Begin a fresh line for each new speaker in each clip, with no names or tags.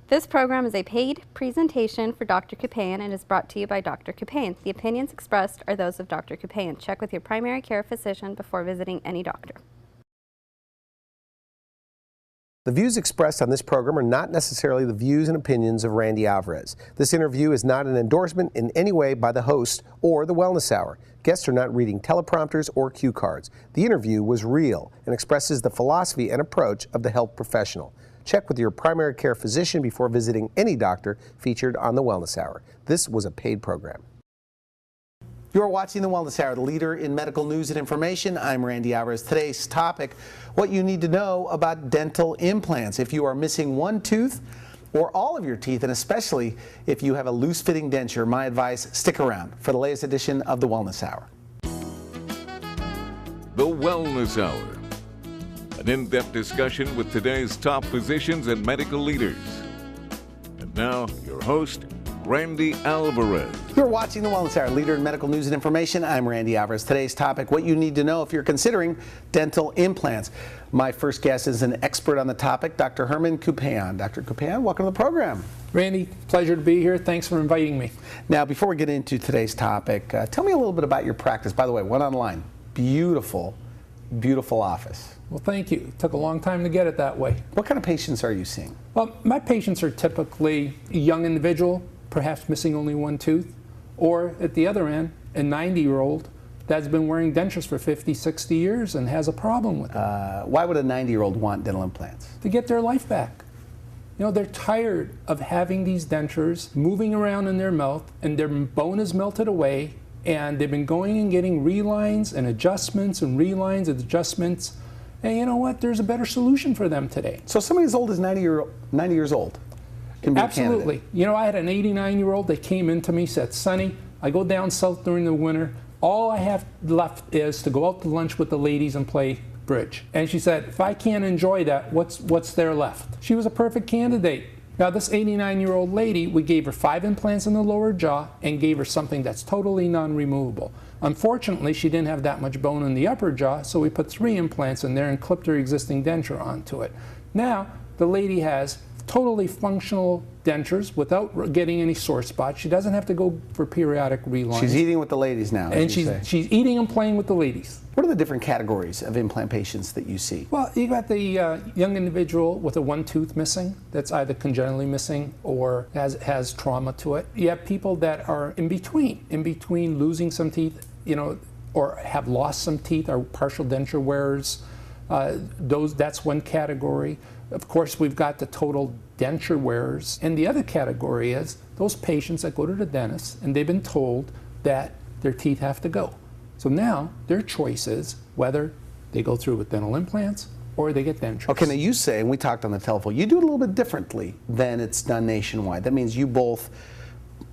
This program is a paid presentation for Dr. Kupeyan and is brought to you by Dr. Kupeyan. The opinions expressed are those of Dr. Kupeyan. Check with your primary care physician before visiting any doctor.
The views expressed on this program are not necessarily the views and opinions of Randy Alvarez. This interview is not an endorsement in any way by the host or the Wellness Hour. Guests are not reading teleprompters or cue cards. The interview was real and expresses the philosophy and approach of the health professional. Check with your primary care physician before visiting any doctor featured on the Wellness Hour. This was a paid program. You're watching the Wellness Hour, the leader in medical news and information. I'm Randy Alvarez. Today's topic, what you need to know about dental implants. If you are missing one tooth or all of your teeth, and especially if you have a loose-fitting denture, my advice, stick around for the latest edition of the Wellness Hour.
The Wellness Hour, an in-depth discussion with today's top physicians and medical leaders. And now, your host, Randy Alvarez.
You're watching the Wellness Hour, leader in medical news and information. I'm Randy Alvarez. Today's topic, what you need to know if you're considering dental implants. My first guest is an expert on the topic, Dr. Herman Kupeyan. Dr. Kupeyan, welcome to the program.
Randy, pleasure to be here. Thanks for inviting me.
Now, before we get into today's topic, tell me a little bit about your practice. By the way, one online. Beautiful, beautiful office.
Well, thank you. It took a long time to get it that way.
What kind of patients are you seeing?
Well, my patients are typically a young individual, perhaps missing only one tooth, or at the other end, a 90-year-old that's been wearing dentures for 50, 60 years and has a problem with it.
Why would a 90-year-old want dental implants?
To get their life back. You know, they're tired of having these dentures moving around in their mouth and their bone is melted away, and they've been going and getting relines and adjustments and relines and adjustments. And you know what? There's a better solution for them today.
So somebody as old as 90 years old can be
Absolutely.
a candidate.
You know, I had an 89-year-old that came in to me, said, Sonny, I go down south during the winter. All I have left is to go out to lunch with the ladies and play bridge. And she said, if I can't enjoy that, what's there left? She was a perfect candidate. Now, this 89-year-old lady, we gave her 5 implants in the lower jaw and gave her something that's totally non-removable. Unfortunately, she didn't have that much bone in the upper jaw, so we put 3 implants in there and clipped her existing denture onto it. Now, the lady has totally functional dentures without getting any sore spots. She doesn't have to go for periodic relines.
She's eating with the ladies now,
and she's eating and playing with the ladies.
What are the different categories of implant patients that you see?
Well, you got the young individual with a one tooth missing that's either congenitally missing or has trauma to it. You have people that are in between losing some teeth, you know, or have lost some teeth, or partial denture wearers. That's one category. Of course, we've got the total denture wearers. And the other category is those patients that go to the dentist and they've been told that their teeth have to go. So now their choice is whether they go through with dental implants or they get dentures.
Okay, now you say, and we talked on the telephone, you do it a little bit differently than it's done nationwide. That means you both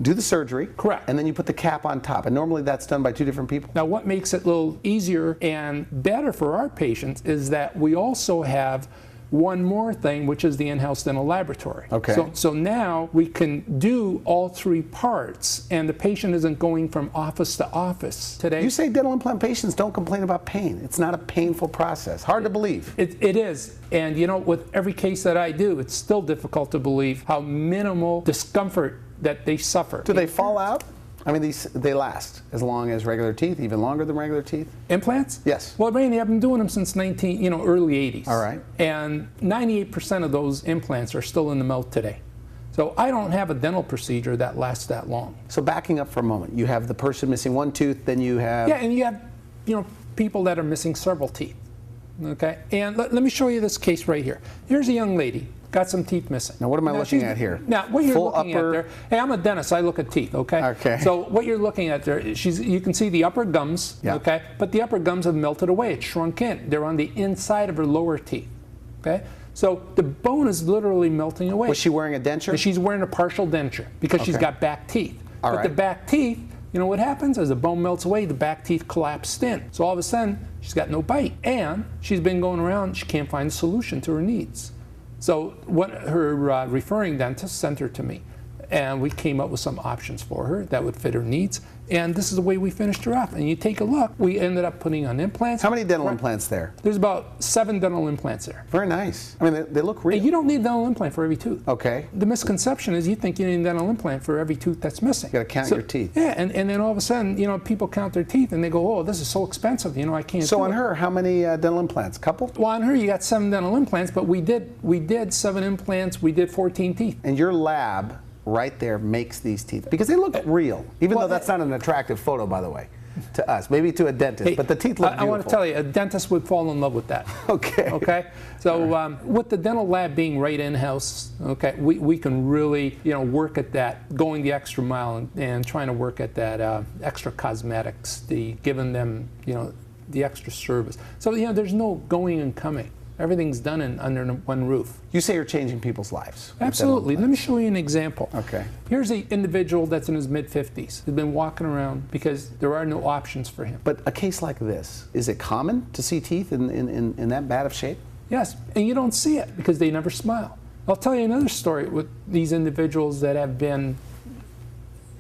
do the surgery.
Correct.
And then you put the cap on top. And normally that's done by 2 different people.
Now, what makes it a little easier and better for our patients is that we also have one more thing, which is the in-house dental laboratory.
Okay.
So now we can do all 3 parts, and the patient isn't going from office to office today.
You say dental implant patients don't complain about pain. It's not a painful process. Hard to believe.
It is. And you know, with every case that I do, it's still difficult to believe how minimal discomfort that they suffer.
Do they fall out? I mean, they last as long as regular teeth, even longer than regular teeth?
Implants?
Yes.
Well, Randy, I've been doing them since early 80s.
All right.
And 98% of those implants are still in the mouth today. So I don't have a dental procedure that lasts that long.
So backing up for a moment, you have the person missing one tooth, then you have...
Yeah, and you have, people that are missing several teeth. Okay? And let me show you this case right here. Here's a young lady. Got some teeth missing.
Now, what am I looking at here?
Now, what you're
Full
looking at there, hey, I'm a dentist, I look at teeth, okay?
Okay.
So what you're looking at there, you can see the upper gums,
yeah.
Okay? But the upper gums have melted away, it's shrunk in. They're on the inside of her lower teeth, okay? So the bone is literally melting away.
Was she wearing a denture?
And she's wearing a partial denture because she's got back teeth.
All
but
right.
the back teeth, you know what happens? As the bone melts away, the back teeth collapse in. So all of a sudden, she's got no bite. And she's been going around, she can't find a solution to her needs. So what her referring dentist sent her to me. And we came up with some options for her that would fit her needs. And this is the way we finished her off. And you take a look, we ended up putting on implants.
How many dental implants there?
There's about 7 dental implants there.
Very nice. I mean, they look real.
And you don't need a dental implant for every tooth.
Okay.
The misconception is you think you need a dental implant for every tooth that's missing.
You got to count your teeth.
Yeah, and then all of a sudden, you know, people count their teeth and they go, oh, this is so expensive, you know, I can't
So
do
on
it.
her, how many dental implants? Couple?
Well, on her, you got 7 dental implants, but we did 7 implants, we did 14 teeth.
And your lab right there makes these teeth because they look real, even though that's not an attractive photo, by the way, to us, maybe to a dentist,
Hey,
but the teeth look beautiful.
I want to tell you, a dentist would fall in love with that.
Okay.
Okay. So with the dental lab being right in-house, okay, we can really, you know, work at that, going the extra mile and trying to work at that extra cosmetics, giving them, you know, the extra service. So, you know, there's no going and coming. Everything's done under one roof.
You say you're changing people's lives.
Absolutely. Let me show you an example.
Okay.
Here's an individual that's in his mid-50s. He's been walking around because there are no options for him.
But a case like this, is it common to see teeth in that bad of shape?
Yes, and you don't see it because they never smile. I'll tell you another story with these individuals that have been,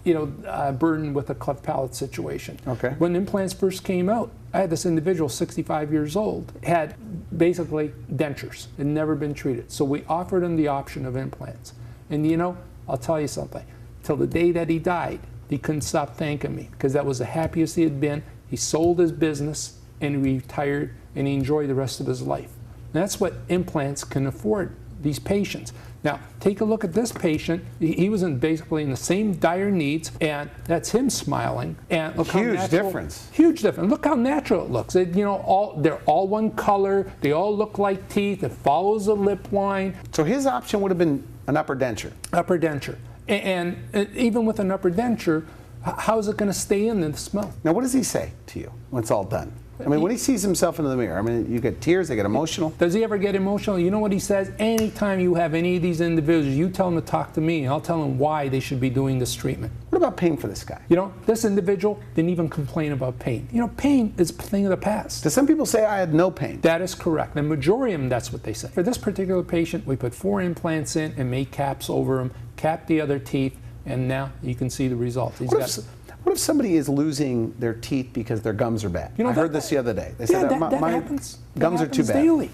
you know, burdened with a cleft palate situation.
Okay.
When implants first came out, I had this individual, 65 years old, had basically dentures, had never been treated. So we offered him the option of implants. And you know, I'll tell you something, till the day that he died, he couldn't stop thanking me because that was the happiest he had been. He sold his business and he retired and he enjoyed the rest of his life. And that's what implants can afford these patients. Now, take a look at this patient. He was basically in the same dire needs, and that's him smiling. And look
Huge
how natural,
difference.
Huge difference. Look how natural it looks. You know, they're all one color. They all look like teeth. It follows the lip line.
So his option would have been an upper denture.
Upper denture. And even with an upper denture, how is it going to stay in the smell?
Now, what does he say to you when it's all done? I mean, when he sees himself in the mirror, I mean, you get tears, they get emotional.
Does he ever get emotional? You know what he says? Anytime you have any of these individuals, you tell them to talk to me, and I'll tell them why they should be doing this treatment.
What about pain for this guy?
You know, this individual didn't even complain about pain. You know, pain is a thing of the past.
Do some people say I had no pain?
That is correct. The majority of them, that's what they say. For this particular patient, we put 4 implants in and made caps over them, capped the other teeth, and now you can see the results.
What if somebody is losing their teeth because their gums are bad?
You know,
I heard this the other day. They said
that
my
happens.
Gums
that
are too
happens
bad.
Daily.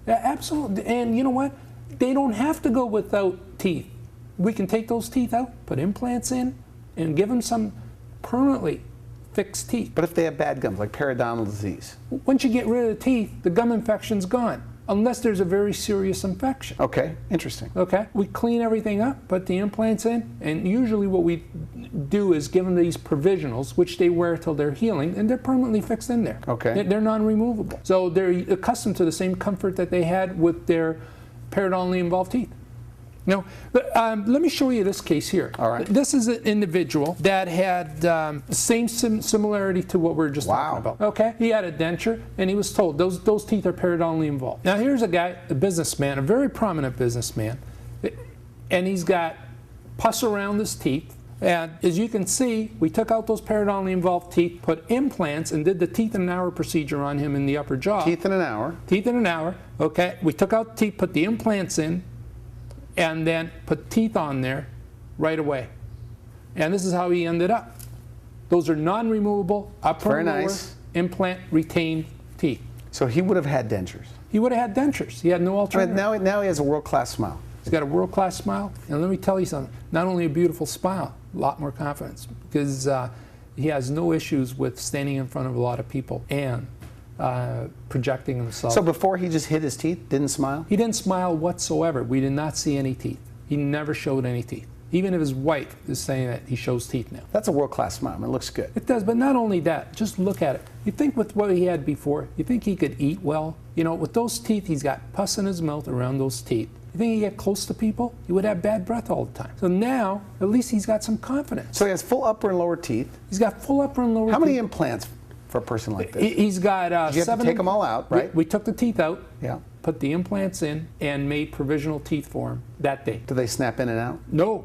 Yeah, absolutely. And you know what? They don't have to go without teeth. We can take those teeth out, put implants in, and give them some permanently fixed teeth.
But if they have bad gums, like periodontal disease?
Once you get rid of the teeth, the gum infection's gone, unless there's a very serious infection.
Okay, interesting.
Okay, we clean everything up, put the implants in, and usually what we do is give them these provisionals, which they wear till they're healing, and they're permanently fixed in there.
Okay.
They're non-removable. So they're accustomed to the same comfort that they had with their periodontally involved teeth. Now, let me show you this case here.
All right.
This is an individual that had the same similarity to what we were just talking about. Okay, he had a denture, and he was told those teeth are periodontally involved. Now, here's a guy, a businessman, a very prominent businessman, and he's got pus around his teeth. And as you can see, we took out those periodontally involved teeth, put implants, and did the teeth in an hour procedure on him in the upper jaw.
Teeth in an hour?
Teeth in an hour, okay. We took out the teeth, put the implants in, and then put teeth on there right away. And this is how he ended up. Those are non-removable, upper and lower, implant retained teeth.
So he would have had dentures?
He would have had dentures. He had no alternative.
But now he has a world-class smile.
He's got a world-class smile, and let me tell you something, not only a beautiful smile, a lot more confidence, because he has no issues with standing in front of a lot of people and projecting himself.
So before he just hid his teeth, didn't smile?
He didn't smile whatsoever. We did not see any teeth. He never showed any teeth. Even if his wife is saying that he shows teeth now.
That's a world-class smile. I mean, it looks good.
It does, but not only that, just look at it. You think with what he had before, you think he could eat well? You know, with those teeth, he's got pus in his mouth around those teeth. You think he'd get close to people? He would have bad breath all the time. So now, at least he's got some confidence.
So he has full upper and lower teeth.
He's got full upper and lower teeth.
How many implants for a person like this?
He's got
you have
7.
to take them all out, right?
We took the teeth out,
yeah.
Put the implants in, and made provisional teeth for him that day.
Do they snap in and out?
No.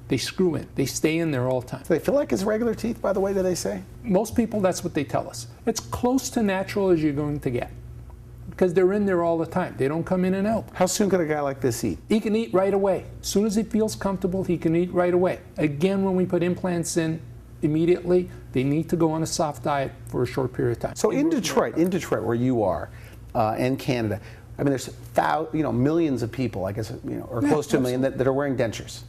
They screw in. They stay in there all the time.
Do they feel like his regular teeth, by the way, do they say?
Most people, that's what they tell us. It's close to natural as you're going to get. because they're in there all the time. They don't come in and out.
How soon could a guy like this eat?
He can eat right away. As soon as he feels comfortable, he can eat right away. Again, when we put implants in immediately, they need to go on a soft diet for a short period of time.
So in Detroit, where you are, and Canada, I mean, there's millions of people, I guess, or close to a million that are wearing dentures.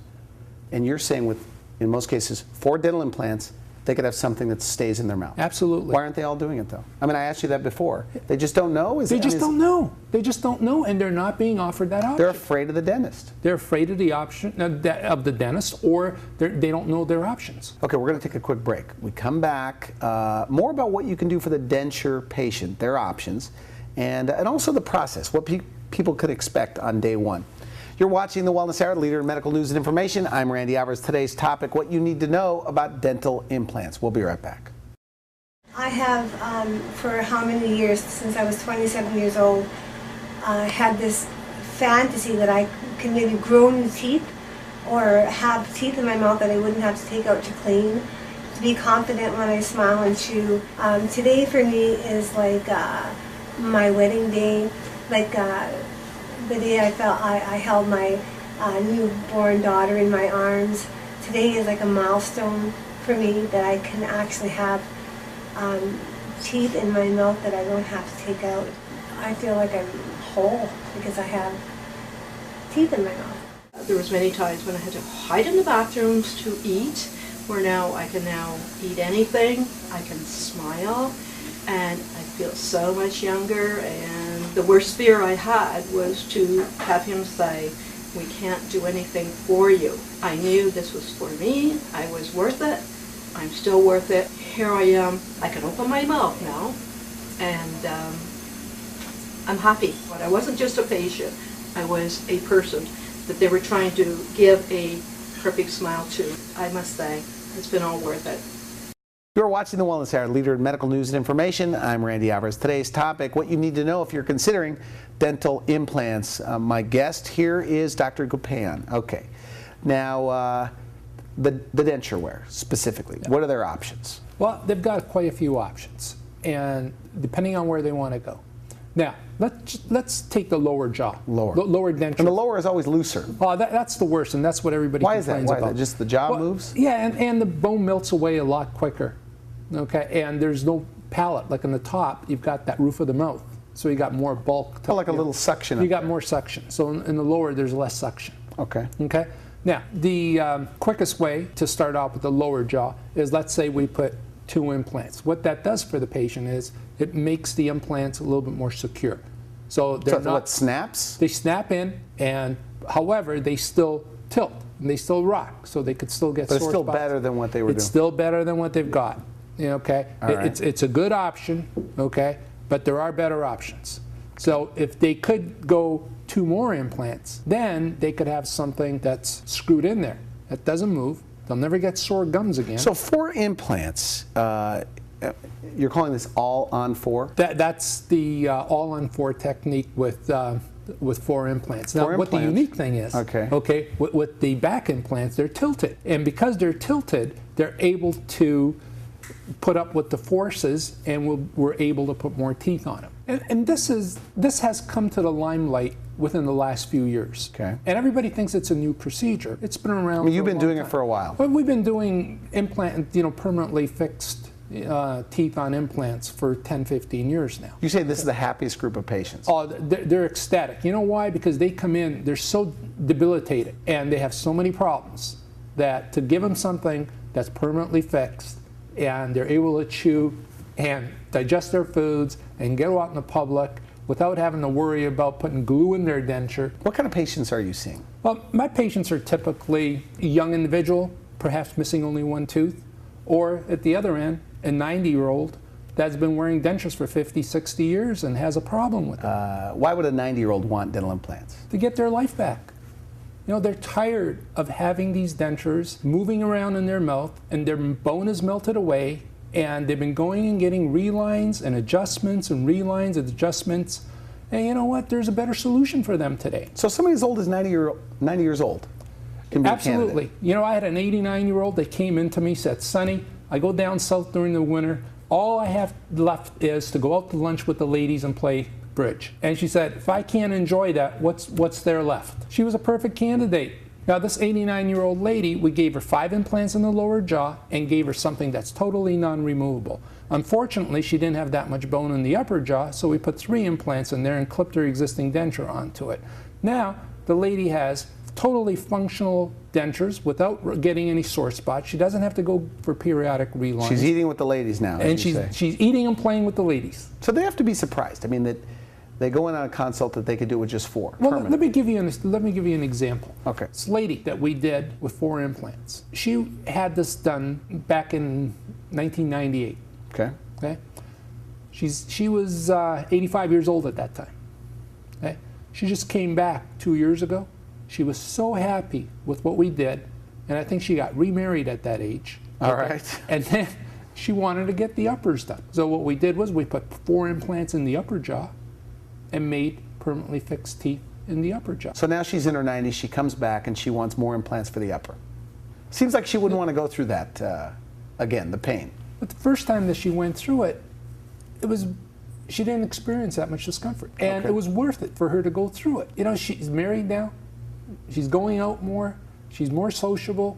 And you're saying with, in most cases, 4 dental implants, they could have something that stays in their mouth.
Absolutely.
Why aren't they all doing it, though? I mean, I asked you that before. They just don't know?
They just don't know. They just don't know, and they're not being offered that option.
They're afraid of the dentist.
They're afraid of the option of the dentist, or they don't know their options.
Okay, we're going to take a quick break. We come back, more about what you can do for the denture patient, their options, and also the process, what people could expect on day one. You're watching The Wellness Hour, leader in medical news and information. I'm Randy Alvarez. Today's topic, what you need to know about dental implants. We'll be right back.
I have, for how many years, since I was 27 years old, had this fantasy that I could maybe grow new teeth or have teeth in my mouth that I wouldn't have to take out to clean, to be confident when I smile and chew. Today for me is like my wedding day, like the day I held my newborn daughter in my arms. Today is like a milestone for me that I can actually have teeth in my mouth that I don't have to take out. I feel like I'm whole because I have teeth in my mouth.
There was many times when I had to hide in the bathrooms to eat, where now I can eat anything, I can smile, and I feel so much younger. And the worst fear I had was to have him say, "We can't do anything for you." I knew this was for me, I was worth it, I'm still worth it. Here I am, I can open my mouth now, and I'm happy. But I wasn't just a patient, I was a person that they were trying to give a perfect smile to. I must say, it's been all worth it.
You're watching The Wellness Hour, leader in medical news and information. I'm Randy Alvarez. Today's topic, what you need to know if you're considering dental implants. My guest here is Dr. Kupeyan. Okay. Now, the denture wear specifically, what are their options?
Well, they've got quite a few options, and depending on where they want to go. Now, let's take the lower jaw. Lower denture.
And the lower is always looser.
Oh, that's the worst, and that's what everybody complains about.
Why is that? Just the jaw moves?
Yeah, and the bone melts away a lot quicker. Okay, and there's no palate. Like on the top, you've got that roof of the mouth, so you got more bulk.
Like a little suction.
You got more suction. So in the lower, there's less suction.
Okay.
Okay. Now, the quickest way to start off with the lower jaw is, let's say we put 2 implants. What that does for the patient is it makes the implants a little bit more secure. So they're not.
What snaps?
They snap in, and however, they still tilt and they still rock, so they could still get.
But it's still better than what they were doing.
It's still better than what they've got. Okay, it's a good option. Okay, but there are better options. So if they could go 2 more implants, then they could have something that's screwed in there that doesn't move. They'll never get sore gums again.
So 4 implants. You're calling this all on 4?
That's the all on 4 technique with 4 implants. Now, what the unique thing is, okay, with the back implants, they're tilted, and because they're tilted, they're able to put up with the forces, and we're able to put more teeth on them. And this has come to the limelight within the last few years.
Okay.
And everybody thinks it's a new procedure. It's been around.
I mean, you've
for
been
a
doing
long
it for a while.
Well, we've been doing permanently fixed teeth on implants for 10, 15 years now.
You say this is the happiest group of patients.
Oh, they're ecstatic. You know why? Because they come in, they're so debilitated, and they have so many problems that to give them something that's permanently fixed, and they're able to chew and digest their foods and get out in the public without having to worry about putting glue in their denture.
What kind of patients are you seeing?
Well, my patients are typically a young individual, perhaps missing only 1 tooth, or at the other end, a 90-year-old that's been wearing dentures for 50, 60 years and has a problem with it.
Why would a 90-year-old want dental implants?
To get their life back. You know, they're tired of having these dentures moving around in their mouth, and their bone is melted away, and they've been going and getting relines and adjustments and relines and adjustments. And you know what? There's a better solution for them today.
So somebody as old as 90 years old can be
Absolutely.
a candidate.
You know, I had an 89-year-old that came into me, said, "Sonny, I go down south during the winter. All I have left is to go out to lunch with the ladies and play bridge. And she said, if I can't enjoy that, what's there left? She was a perfect candidate. Now this 89-year-old lady, we gave her 5 implants in the lower jaw and gave her something that's totally non-removable. Unfortunately, she didn't have that much bone in the upper jaw, so we put 3 implants in there and clipped her existing denture onto it. Now, the lady has totally functional dentures without getting any sore spots. She doesn't have to go for periodic relines.
She's eating with the ladies now,
and she's eating and playing with the ladies.
So they have to be surprised. I mean, that they go in on a consult that they could do with just 4.
Well, let me give you an example.
Okay.
This lady that we did with 4 implants. She had this done back in 1998.
Okay.
Okay. She was 85 years old at that time. Okay. She just came back 2 years ago. She was so happy with what we did, and I think she got remarried at that age.
All right.
And then she wanted to get the uppers done. So what we did was we put 4 implants in the upper jaw and made permanently fixed teeth in the upper jaw.
So now she's in her 90s, she comes back and she wants more implants for the upper. Seems like she wouldn't want to go through that again, the pain.
But the first time that she went through it, she didn't experience that much discomfort. And
Okay.
it was worth it for her to go through it. You know, she's married now, she's going out more, she's more sociable.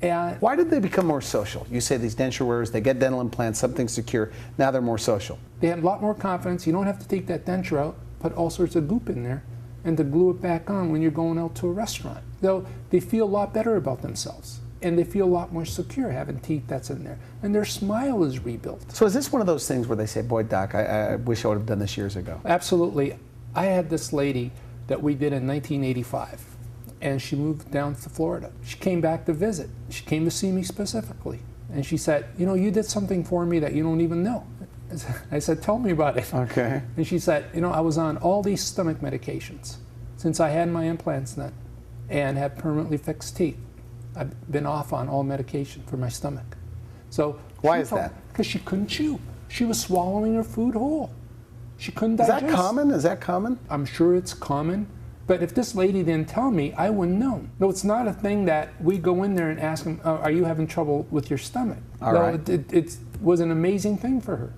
And
Why did they become more social? You say these denture wearers, they get dental implants, something secure, now they're more social.
they have a lot more confidence. You don't have to take that denture out, put all sorts of goop in there, and to glue it back on when you're going out to a restaurant. So they feel a lot better about themselves, and they feel a lot more secure having teeth that's in there. And their smile is rebuilt.
So is this one of those things where they say, boy, Doc, I wish I would have done this years ago?
Absolutely. I had this lady that we did in 1985, and she moved down to Florida. She came back to visit. She came to see me specifically. And she said, you know, you did something for me that you don't even know. I said, tell me about it.
Okay.
And she said, you know, I was on all these stomach medications since I had my implants done and have permanently fixed teeth. I've been off on all medication for my stomach. So
Why is that?
Because she couldn't chew. She was swallowing her food whole. She couldn't digest.
Is that common? Is that common?
I'm sure it's common. But if this lady didn't tell me, I wouldn't know. No, it's not a thing that we go in there and ask them, are you having trouble with your stomach?
All
no,
right.
It was an amazing thing for her.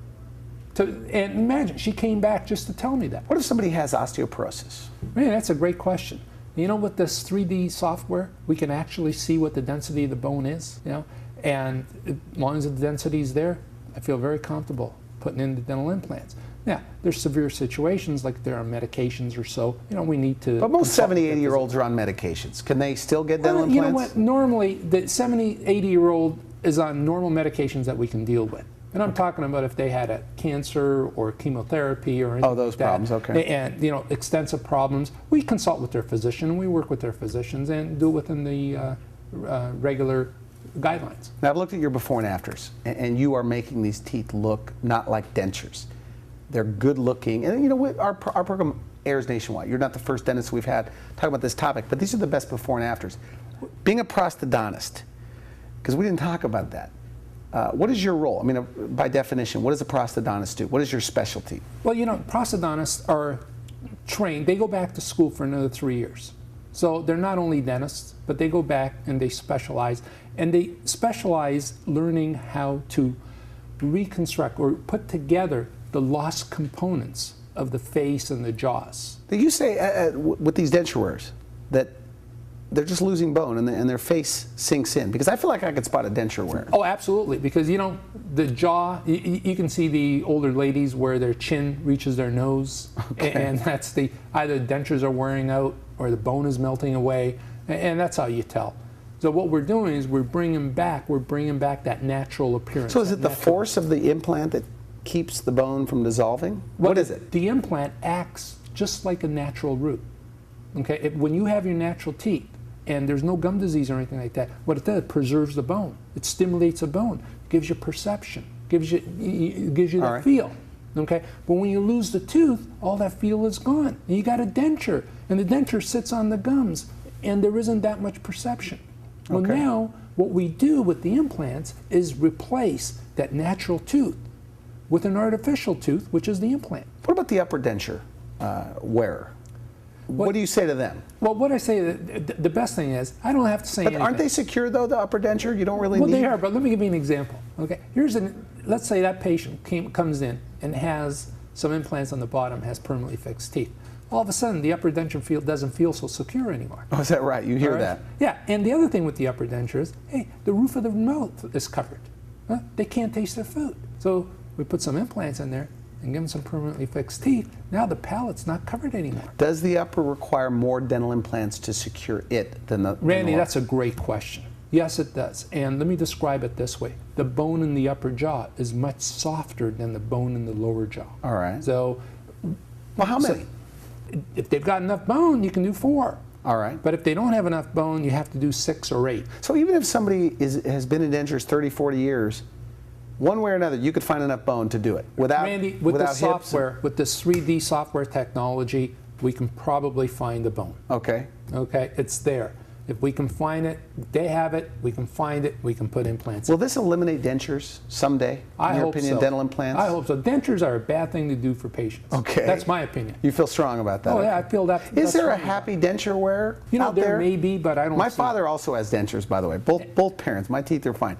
And imagine, she came back just to tell me that.
What if somebody has osteoporosis?
Man, that's a great question. You know, with this 3D software, we can actually see what the density of the bone is, you know, and as long as the density is there, I feel very comfortable putting in the dental implants. Now, there's severe situations like there are medications or so, you know, we need to...
But most 70, 80-year-olds are on medications. Can they still get dental implants?
You know what, normally the 70, 80-year-old is on normal medications that we can deal with. And I'm talking about if they had a cancer or chemotherapy or anything
those
like that,
problems, okay.
and, you know, extensive problems. We consult with their physician, and we work with their physicians and do it within the regular guidelines.
Now, I've looked at your before and afters, and you are making these teeth look not like dentures. They're good looking. And, you know, our program airs nationwide. You're not the first dentist we've had talking about this topic, but these are the best before and afters. Being a prosthodontist, because we didn't talk about that. What is your role? I mean, by definition, what does a prosthodontist do? What is your specialty?
Well, you know, prosthodontists are trained. They go back to school for another 3 years. So they're not only dentists, but they go back and they specialize. And they specialize learning how to reconstruct or put together the lost components of the face and the jaws.
Did you say with these denture wearers that they're just losing bone and their face sinks in? Because I feel like I could spot a denture wearer.
Oh, absolutely. Because, you know, the jaw, you can see the older ladies where their chin reaches their nose.
Okay.
And that's either the dentures are wearing out or the bone is melting away. And that's how you tell. So what we're doing is we're bringing back that natural appearance.
So is it the force of the implant that keeps the bone from dissolving? What is it?
The implant acts just like a natural root. Okay, when you have your natural teeth and there's no gum disease or anything like that, what it does, it preserves the bone. It stimulates the bone, gives you perception, gives you that feel. Okay, but when you lose the tooth, all that feel is gone. And you got a denture, and the denture sits on the gums, and there isn't that much perception. Well, now what we do with the implants is replace that natural tooth with an artificial tooth, which is the implant.
What about the upper denture wearer? What do you say to them?
Well, what I say, the best thing is, I don't have to say anything.
But aren't they secure, though, the upper denture? You don't really need...
Well, they are, but let me give you an example. Okay, let's say that patient comes in and has some implants on the bottom, has permanently fixed teeth. All of a sudden, the upper denture doesn't feel so secure anymore.
Oh, is that right? You hear that?
Yeah, and the other thing with the upper denture is, hey, the roof of the mouth is covered. Huh? They can't taste their food. So we put some implants in there and give them some permanently fixed teeth. Now the palate's not covered anymore.
Does the upper require more dental implants to secure it than the
Randy,
lower?
that's a great question. Yes, it does. And let me describe it this way. The bone in the upper jaw is much softer than the bone in the lower jaw.
All right.
So,
Well, how many?
If they've got enough bone, you can do 4.
All right.
But if they don't have enough bone, you have to do 6 or 8.
So even if somebody has been in dentures 30, 40 years, one way or another, you could find enough bone to do it without
Randy, with
without
the software, with this 3D software technology, we can probably find the bone.
Okay.
Okay, it's there. If we can find it, they have it, we can find it, we can put implants in.
Will this eliminate dentures someday? In your opinion,
so.
dental implants?
I hope so. Dentures are a bad thing to do for patients.
Okay.
That's my opinion.
You feel strong about that?
Oh yeah, I feel that.
Is there a
strong.
happy denture wearer out
there may be, but I don't
My
see
father
it.
also has dentures, by the way. Both parents. My teeth are fine.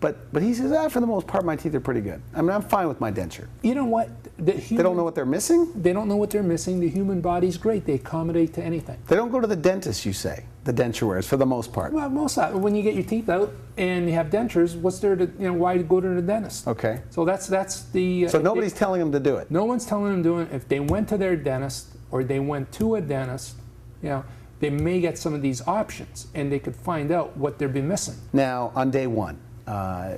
But he says, for the most part, my teeth are pretty good. I mean, I'm fine with my denture.
You know what?
They don't know what they're missing?
They don't know what they're missing. The human body's great. They accommodate to anything.
They don't go to the dentist, you say, the denture wearers, for the most part.
Well, when you get your teeth out and you have dentures, what's there to, why go to the dentist?
Okay.
So that's the.
So nobody's telling them to do it?
No one's telling them to do it. If they went to their dentist or they went to a dentist, they may get some of these options and they could find out what they've been missing.
Now, on day one,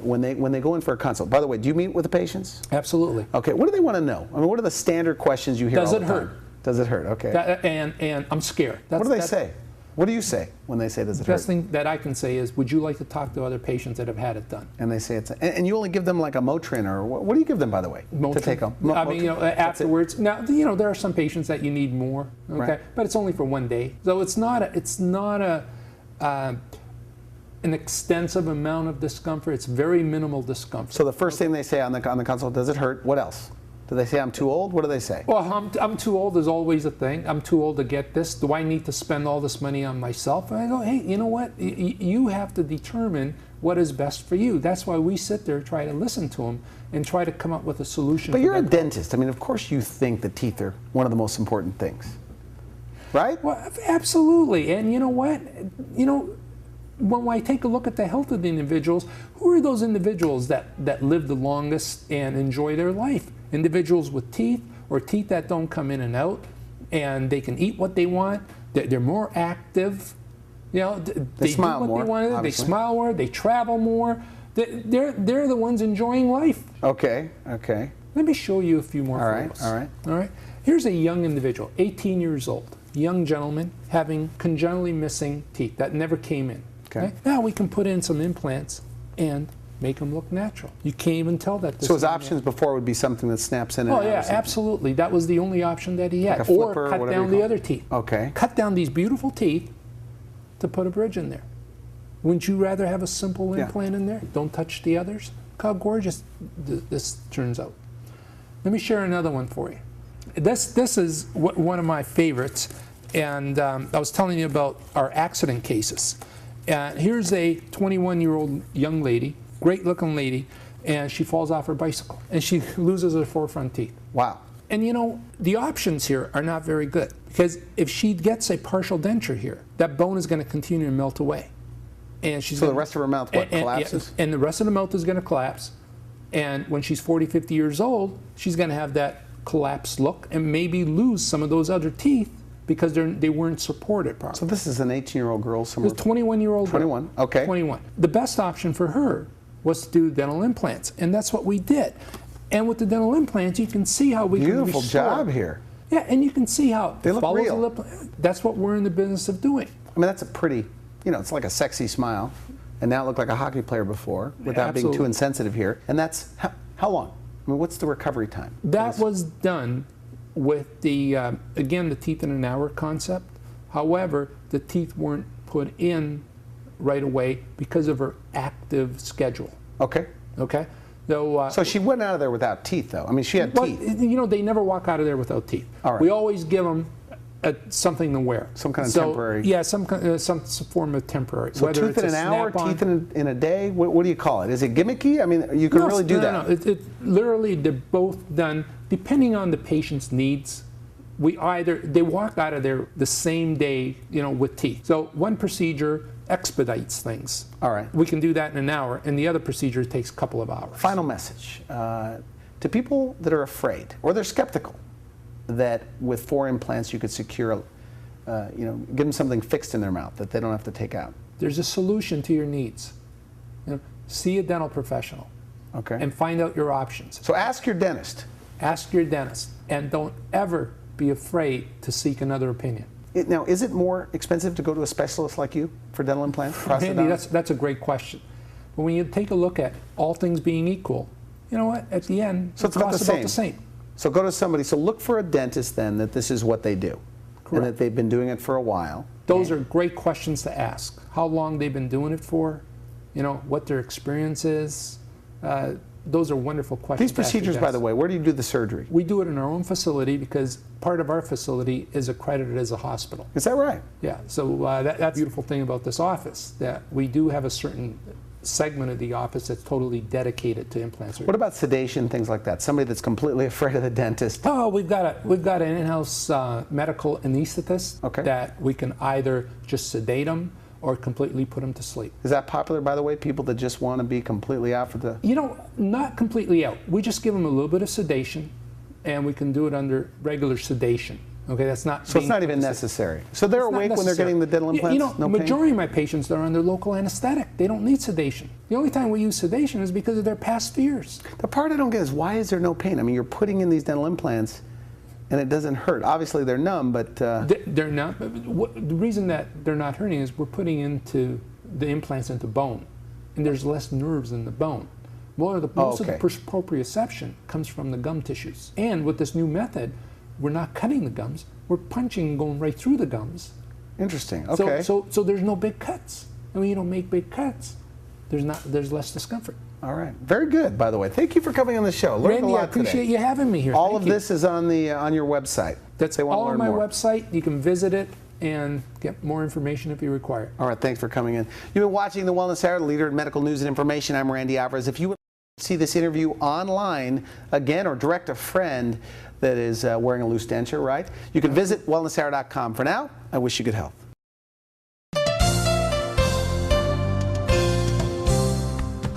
when they go in for a consult, by the way, do you meet with the patients?
Absolutely.
Okay, what do they want to know? I mean, what are the standard questions you hear all the time?
Does it hurt?
Does it hurt? Okay.
And I'm scared.
What do they say? What do you say when they say, does it
The
hurt?
best thing that I can say is, would you like to talk to other patients that have had it done?
And they say it's, and you only give them like a Motrin, or what do you give them, by the way, to take home?
I mean, afterwards. Now, there are some patients that you need more, okay,
Right.
but it's only for one day, so it's not an extensive amount of discomfort. It's very minimal discomfort.
So the first thing they say on the consult, does it hurt? What else? Do they say I'm too old? What do they say?
Well, I'm too old is always a thing. I'm too old to get this. Do I need to spend all this money on myself? And I go, hey, you know what? You have to determine what is best for you. That's why we sit there, try to listen to them, and try to come up with a solution.
But you're a dentist. I mean, of course you think the teeth are one of the most important things, right?
Well, absolutely. And you know what? When I take a look at the health of the individuals, who are those individuals that live the longest and enjoy their life? Individuals with teeth, or teeth that don't come in and out, and they can eat what they want. They're more active. They
smile
do what
more,
they want to do. They
obviously.
smile more. They travel more. They're the ones enjoying life.
Okay.
Let me show you a few more photos.
All right.
Here's a young individual, 18 years old, young gentleman having congenitally missing teeth that never came in.
Okay.
Now we can put in some implants and make them look natural. You can't even tell that.
So his options before would be something that snaps in and out.
Oh yeah, absolutely. That was the only option that he had.
Like a flipper,
or cut
whatever
down
you
the
call
other
it.
teeth.
Okay.
Cut down these beautiful teeth to put a bridge in there. Wouldn't you rather have a simple implant in there? Don't touch the others? Look how gorgeous this turns out. Let me share another one for you. This is one of my favorites, and I was telling you about our accident cases. Here's a 21-year-old young lady, great looking lady, and she falls off her bicycle and she loses her 4 front teeth.
Wow.
And the options here are not very good, because if she gets a partial denture here, that bone is going to continue to melt away. And she's
So the rest of her mouth collapses?
And the rest of the mouth is going to collapse. And when she's 40, 50 years old, she's going to have that collapsed look and maybe lose some of those other teeth because they weren't supported properly.
So this is an 18-year-old girl somewhere?
This 21-year-old girl.
21, okay.
21. The best option for her was to do dental implants, and that's what we did. And with the dental implants, you can see how we can restore.
Beautiful job here.
Yeah, and you can see how
They look
follows
real.
the lip. That's what we're in the business of doing.
I mean, that's a pretty, it's like a sexy smile. And now it looked like a hockey player before, without being too insensitive here. And that's, how long? I mean, what's the recovery time?
That was done with the, again, the teeth in an hour concept. However, the teeth weren't put in right away because of her active schedule.
Okay.
Okay?
So she went out of there without teeth, though. I mean, she had teeth.
They never walk out of there without teeth.
All right.
We always give them something to wear.
Some kind of temporary.
Yeah, some form of temporary.
So
whether
tooth in
it's
an hour,
snap-on.
teeth in a day? What do you call it? Is it gimmicky? I mean, you can really do that.
No. Literally, they're both done depending on the patient's needs, they walk out of there the same day, with teeth. So one procedure expedites things.
All right.
We can do that in an hour, and the other procedure takes a couple of hours.
Final message to people that are afraid or they're skeptical that with 4 implants you could secure, give them something fixed in their mouth that they don't have to take out.
There's a solution to your needs. See a dental professional.
Okay.
And find out your options.
So ask your dentist.
Ask your dentist, and don't ever be afraid to seek another opinion.
Now, is it more expensive to go to a specialist like you for dental implants?
Randy, that's a great question. But when you take a look at all things being equal, you know what? At the end,
so it's about the same. So go to somebody. So look for a dentist then that this is what they do. Correct. And that they've been doing it for a while.
Those are great questions to ask. How long they've been doing it for, what their experience is. Those are wonderful questions.
These procedures, by the way, where do you do the surgery?
We do it in our own facility because part of our facility is accredited as a hospital.
Is that right?
Yeah, so that's the beautiful thing about this office, that we do have a certain segment of the office that's totally dedicated to implant surgery.
What about sedation, things like that? Somebody that's completely afraid of the dentist?
Oh, we've got an in-house medical anesthetist that we can either just sedate them or completely put them to sleep.
Is that popular, by the way, people that just want to be completely out for the...
Not completely out. We just give them a little bit of sedation, and we can do it under regular sedation. Okay, that's not...
So it's not even necessary. So they're awake when they're getting the dental implants?
The majority of my patients are under local anesthetic. They don't need sedation. The only time we use sedation is because of their past fears.
The part I don't get is why is there no pain? I mean, you're putting in these dental implants and it doesn't hurt. Obviously they're numb, but...
They're not. The reason that they're not hurting is we're putting into the implants into bone, and there's less nerves in the bone. Most of the proprioception comes from the gum tissues. And with this new method, we're not cutting the gums, we're punching and going right through the gums.
Interesting, okay.
So there's no big cuts. And when you don't make big cuts, there's less discomfort.
All right, very good, by the way. Thank you for coming on the show. Learned a lot
I appreciate
today.
you having me here.
All of this is on your website.
That's all on my website. You can visit it and get more information if you require it.
All right, thanks for coming in. You've been watching The Wellness Hour, the leader in medical news and information. I'm Randy Alvarez. If you would like to see this interview online again or direct a friend that is wearing a loose denture, right? You can visit wellnesshour.com. For now, I wish you good health.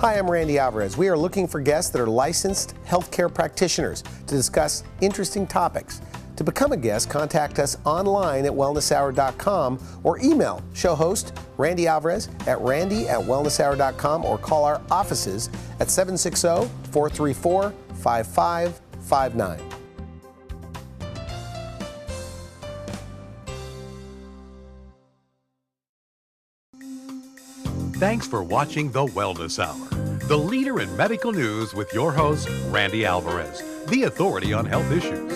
Hi, I'm Randy Alvarez. We are looking for guests that are licensed healthcare practitioners to discuss interesting topics. To become a guest, contact us online at wellnesshour.com or email show host Randy Alvarez at randy@wellnesshour.com or call our offices at 760-434-5559.
Thanks for watching The Wellness Hour, the leader in medical news with your host, Randy Alvarez, the authority on health issues.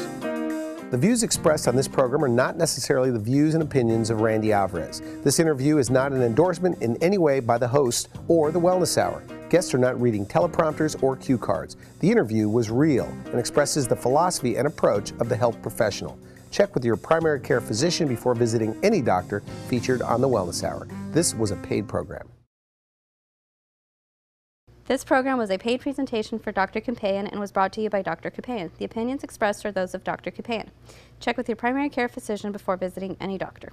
The views expressed on this program are not necessarily the views and opinions of Randy Alvarez. This interview is not an endorsement in any way by the host or The Wellness Hour. Guests are not reading teleprompters or cue cards. The interview was real and expresses the philosophy and approach of the health professional. Check with your primary care physician before visiting any doctor featured on The Wellness Hour. This was a paid program.
This program was a paid presentation for Dr. Kupeyan and was brought to you by Dr. Kupeyan. The opinions expressed are those of Dr. Kupeyan. Check with your primary care physician before visiting any doctor.